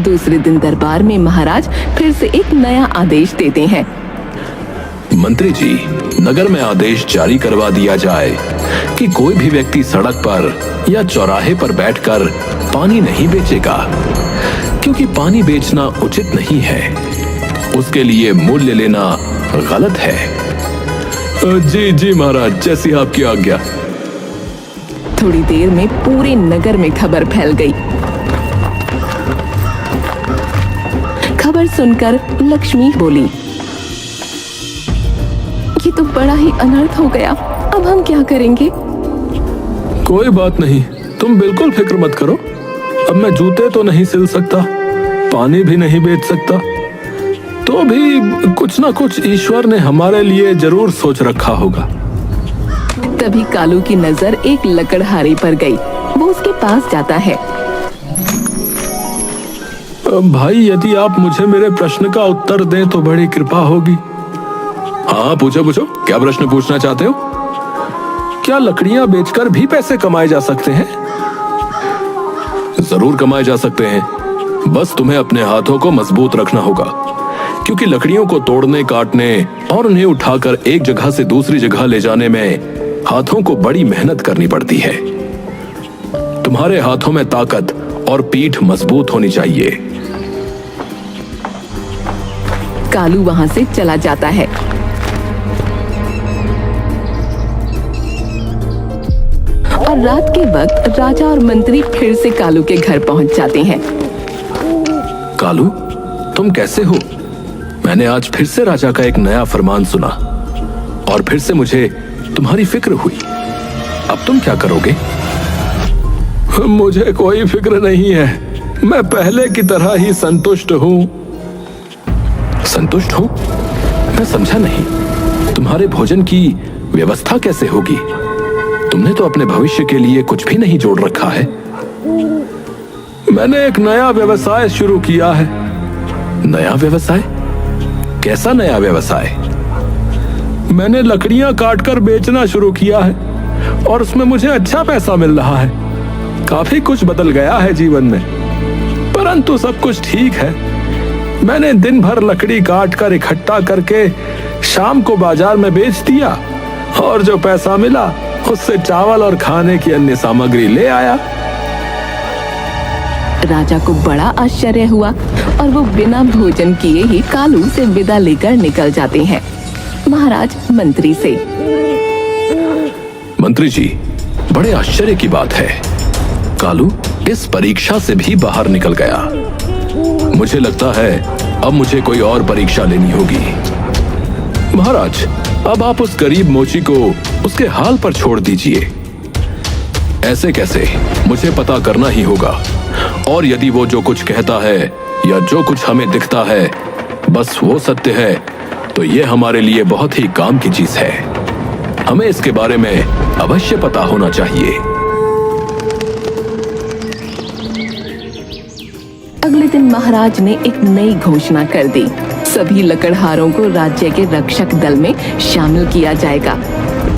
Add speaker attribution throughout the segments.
Speaker 1: दूसरे दिन दरबार में महाराज फिर से एक नया आदेश देते हैं।
Speaker 2: मंत्री जी, नगर में आदेश जारी करवा दिया जाए कि कोई भी व्यक्ति सड़क पर या चौराहे पर बैठकर पानी नहीं बेचेगा, क्योंकि पानी बेचना उचित नहीं है। उसके लिए मूल्य लेना गलत है। जी जी महाराज, जैसी आपकी आज्ञा।
Speaker 1: थोड़ी देर में पूरे नगर में खबर फैल गई। खबर सुनकर लक्ष्मी बोली, ये तो बड़ा ही अनर्थ हो गया, अब हम क्या करेंगे?
Speaker 2: कोई बात नहीं, तुम बिल्कुल फिक्र मत करो। अब मैं जूते तो नहीं सिल सकता, पानी भी नहीं बेच सकता, तो भी कुछ ना कुछ ईश्वर ने हमारे लिए जरूर सोच रखा होगा।
Speaker 1: तभी कालू की नजर एक लकड़हारे पर गई। वो उसके पास जाता है।
Speaker 2: भाई, यदि आप मुझे मेरे प्रश्न का उत्तर दें तो बड़ी कृपा होगी। हाँ, पूछो पूछो, क्या प्रश्न पूछना चाहते हो? क्या लकड़ियां बेचकर भी पैसे कमाए जा सकते हैं? जरूर कमाए जा सकते हैं, बस तुम्हें अपने हाथों को मजबूत रखना होगा, क्योंकि लकड़ियों को तोड़ने, काटने और उन्हें उठाकर एक जगह से दूसरी जगह ले जाने में हाथों को बड़ी मेहनत करनी पड़ती है। तुम्हारे हाथों में ताकत और पीठ मजबूत होनी चाहिए।
Speaker 1: कालू वहां से चला जाता है। और रात के वक्त राजा और मंत्री फिर से कालू के घर पहुंच जाते हैं।
Speaker 2: कालू, तुम कैसे हो? मैंने आज फिर से राजा का एक नया फरमान सुना और फिर से मुझे तुम्हारी फिक्र हुई। अब तुम क्या करोगे? मुझे कोई फिक्र नहीं है, मैं पहले की तरह ही संतुष्ट हूँ। संतुष्ट हो? मैं समझा नहीं। तुम्हारे भोजन की व्यवस्था कैसे होगी? तुमने तो अपने भविष्य के लिए कुछ भी नहीं जोड़ रखा है। मैंने एक नया व्यवसाय शुरू किया है। नया व्यवसाय? कैसा नया व्यवसाय? मैंने लकड़ियां काटकर बेचना शुरू किया है और उसमें मुझे अच्छा पैसा मिल रहा है। काफी कुछ बदल गया है जीवन में, परंतु सब कुछ ठीक है। मैंने दिन भर लकड़ी काटकर इकट्ठा करके शाम को बाजार में बेच दिया और जो पैसा मिला उससे चावल और खाने की अन्य सामग्री ले आया।
Speaker 1: राजा को बड़ा आश्चर्य हुआ और वो बिना भोजन किए ही कालू से विदा लेकर निकल जाते हैं। महाराज मंत्री से,
Speaker 2: मंत्री जी, बड़े आश्चर्य की बात है, कालू इस परीक्षा से भी बाहर निकल गया। मुझे लगता है अब मुझे कोई और परीक्षा लेनी होगी। महाराज, अब आप उस गरीब मोची को उसके हाल पर छोड़ दीजिए। ऐसे कैसे? मुझे पता करना ही होगा, और यदि वो जो कुछ कहता है या जो कुछ हमें दिखता है बस वो सत्य है, तो ये हमारे लिए बहुत ही काम की चीज है। हमें इसके बारे में अवश्य पता होना चाहिए।
Speaker 1: अगले दिन महाराज ने एक नई घोषणा कर दी। सभी लकड़हारों को राज्य के रक्षक दल में शामिल किया जाएगा।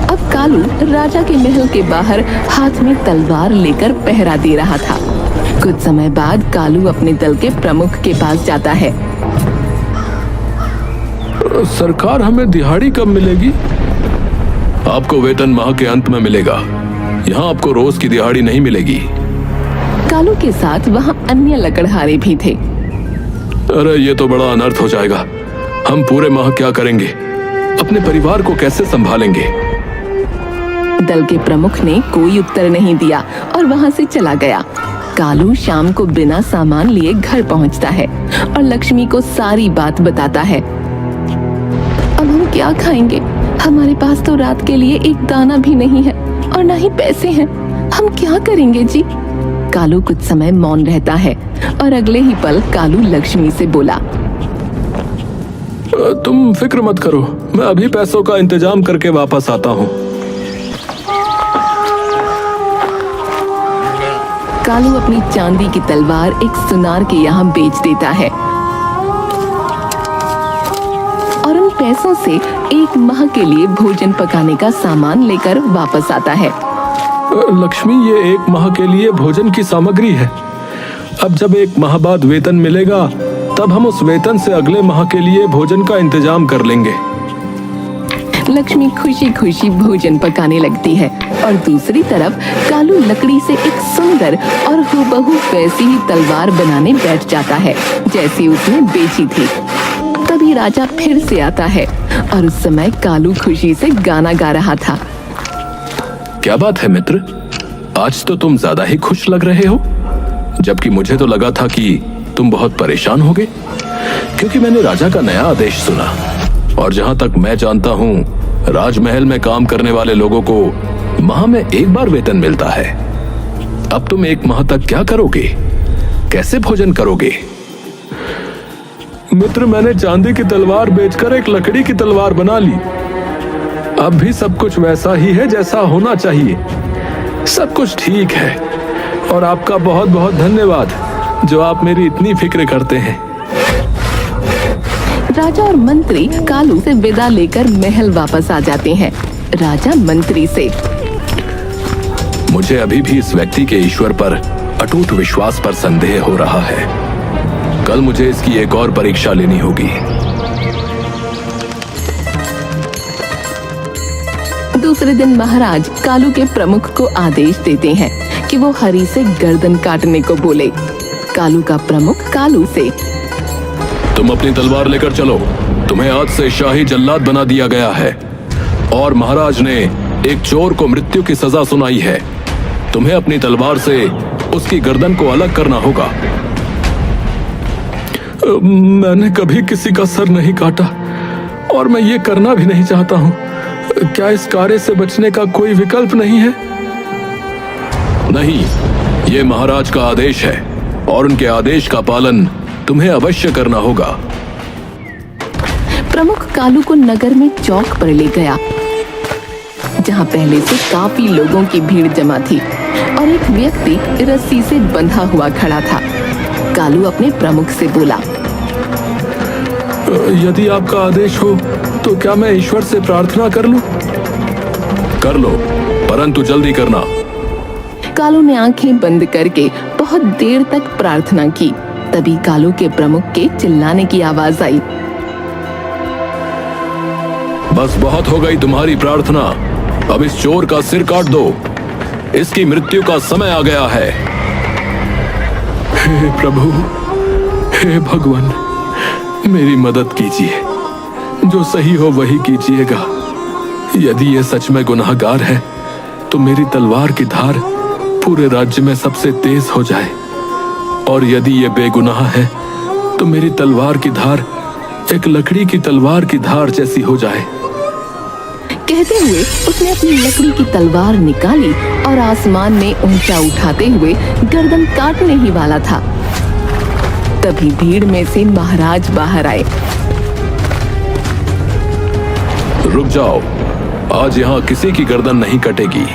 Speaker 1: अब कालू राजा के महल के बाहर हाथ में तलवार लेकर पहरा दे रहा था। कुछ समय बाद कालू अपने दल के प्रमुख के पास जाता है।
Speaker 2: सरकार, हमें दिहाड़ी कब मिलेगी? आपको वेतन माह के अंत में मिलेगा। यहाँ आपको रोज की दिहाड़ी नहीं मिलेगी।
Speaker 1: कालू के साथ वहाँ अन्य लकड़हारे भी थे।
Speaker 2: अरे ये तो बड़ा अनर्थ हो जाएगा। हम पूरे माह क्या करेंगे? अपने परिवार को कैसे संभालेंगे?
Speaker 1: दल के प्रमुख ने कोई उत्तर नहीं दिया और वहाँ से चला गया। कालू शाम को बिना सामान लिए घर पहुँचता है और लक्ष्मी को सारी बात बताता है। अब हम क्या खाएंगे? हमारे पास तो रात के लिए एक दाना भी नहीं है और ना ही पैसे हैं। हम क्या करेंगे जी? कालू कुछ समय मौन रहता है और अगले ही पल कालू लक्ष्मी से बोला,
Speaker 2: तुम फिक्र मत करो, मैं अभी पैसों का इंतजाम करके वापस आता हूँ।
Speaker 1: कालू अपनी चांदी की तलवार एक सुनार के यहाँ बेच देता है और उन पैसों से एक माह के लिए भोजन पकाने का सामान लेकर वापस आता है।
Speaker 2: लक्ष्मी, ये एक माह के लिए भोजन की सामग्री है अब जब एक माह बाद वेतन मिलेगा तब हम उस वेतन से अगले माह के लिए भोजन का इंतजाम कर लेंगे।
Speaker 1: लक्ष्मी खुशी खुशी भोजन पकाने लगती है और दूसरी तरफ कालू लकड़ी से एक सुंदर और हूबहू वैसी ही तलवार बनाने बैठ जाता है जैसी उसने बेची थी। तभी राजा फिर से आता है और उस समय कालू खुशी से गाना गा रहा था।
Speaker 2: क्या बात है मित्र, आज तो तुम ज्यादा ही खुश लग रहे हो, जबकि मुझे तो लगा था कि तुम बहुत परेशान होगे, क्योंकि मैंने राजा का नया आदेश सुना और जहां तक मैं जानता हूं राजमहल में काम करने वाले लोगों को माह में एक बार वेतन मिलता है। अब तुम एक माह तक क्या करोगे, कैसे भोजन करोगे? मित्र, मैंने चांदी की तलवार बेचकर एक लकड़ी की तलवार बना ली। अब भी सब कुछ वैसा ही है जैसा होना चाहिए। सब कुछ ठीक है और आपका बहुत बहुत धन्यवाद जो आप मेरी इतनी फिक्र करते हैं।
Speaker 1: राजा और मंत्री कालू से विदा लेकर महल वापस आ जाते हैं। राजा मंत्री से,
Speaker 2: मुझे अभी भी इस व्यक्ति के ईश्वर पर अटूट विश्वास पर संदेह हो रहा है। कल मुझे इसकी एक और परीक्षा लेनी होगी।
Speaker 1: दूसरे दिन महाराज कालू के प्रमुख को आदेश देते हैं कि वो हरी से गर्दन काटने को बोले। कालू का प्रमुख कालू से,
Speaker 2: तुम अपनी तलवार लेकर चलो, तुम्हें आज से शाही जल्लाद बना दिया गया है और महाराज ने एक चोर को मृत्यु की सजा सुनाई है। तुम्हें अपनी तलवार से उसकी गर्दन को अलग करना होगा। मैंने कभी किसी का सर नहीं काटा और मैं ये करना भी नहीं चाहता हूँ। क्या इस कार्य से बचने का कोई विकल्प नहीं है? नहीं, ये महाराज का आदेश है और उनके आदेश का पालन तुम्हें अवश्य करना होगा।
Speaker 1: प्रमुख कालू को नगर में चौक पर ले गया, जहाँ पहले से काफी लोगों की भीड़ जमा थी और एक व्यक्ति रस्सी से बंधा हुआ खड़ा था। कालू अपने प्रमुख से बोला,
Speaker 2: यदि आपका आदेश हो तो क्या मैं ईश्वर से प्रार्थना कर लूं? कर लो, परंतु जल्दी करना।
Speaker 1: कालू ने आंखें बंद करके बहुत देर तक प्रार्थना की। तभी कालू के प्रमुख के चिल्लाने की आवाज आई,
Speaker 2: बस बहुत हो गई तुम्हारी प्रार्थना, अब इस चोर का सिर काट दो, इसकी मृत्यु का समय आ गया है। हे प्रभु, हे भगवान, मेरी मदद कीजिए, जो सही हो वही कीजिएगा। यदि ये सच में गुनाहगार है तो मेरी तलवार की धार पूरे राज्य में सबसे तेज हो जाए, और यदि ये बेगुनाह है तो मेरी तलवार की धार एक लकड़ी की तलवार की धार जैसी हो जाए।
Speaker 1: कहते हुए उसने अपनी लकड़ी की तलवार निकाली और आसमान में ऊंचा उठाते हुए गर्दन काटने ही वाला था। तभी भीड़ में से महाराज बाहर आए।
Speaker 2: रुक जाओ, आज यहाँ किसी की गर्दन नहीं कटेगी।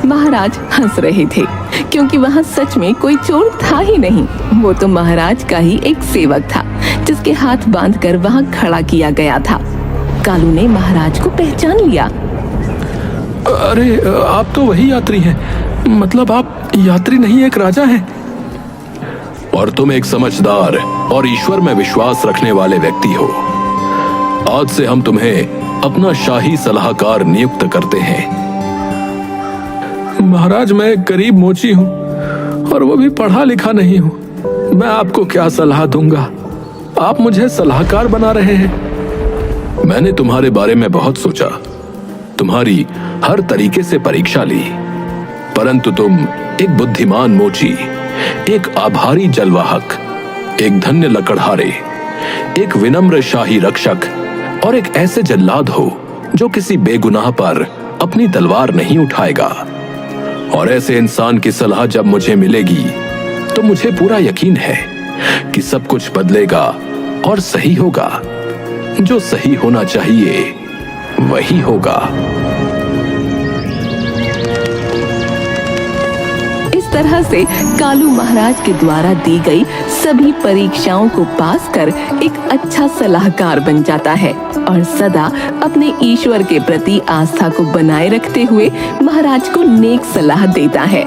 Speaker 1: महाराज हंस रहे थे क्योंकि वहाँ सच में कोई चोर था ही नहीं। वो तो महाराज का ही एक सेवक था जिसके हाथ बांधकर वहाँ खड़ा किया गया था। कालू ने महाराज को पहचान लिया।
Speaker 2: अरे, आप तो वही यात्री हैं, मतलब आप यात्री नहीं एक राजा हैं। और तुम एक समझदार और ईश्वर में विश्वास रखने वाले व्यक्ति हो। आज से हम तुम्हें अपना शाही सलाहकार नियुक्त करते हैं। महाराज, मैं एक गरीब मोची हूँ और वो भी पढ़ा लिखा नहीं हूँ। मैं आपको क्या सलाह दूंगा, आप मुझे सलाहकार बना रहे हैं। मैंने तुम्हारे बारे में बहुत सोचा, तुम्हारी हर तरीके से परीक्षा ली, परंतु तुम एक बुद्धिमान मोची, एक आभारी जलवाहक, एक धन्य लकड़हारे, एक विनम्र शाही रक्षक और एक ऐसे जल्लाद हो जो किसी बेगुनाह पर अपनी तलवार नहीं उठाएगा। और ऐसे इंसान की सलाह जब मुझे मिलेगी तो मुझे पूरा यकीन है कि सब कुछ बदलेगा और सही होगा। जो सही होना चाहिए वही होगा।
Speaker 1: इस तरह से कालू महाराज के द्वारा दी गई सभी परीक्षाओं को पास कर एक अच्छा सलाहकार बन जाता है और सदा अपने ईश्वर के प्रति आस्था को बनाए रखते हुए महाराज को नेक सलाह देता है।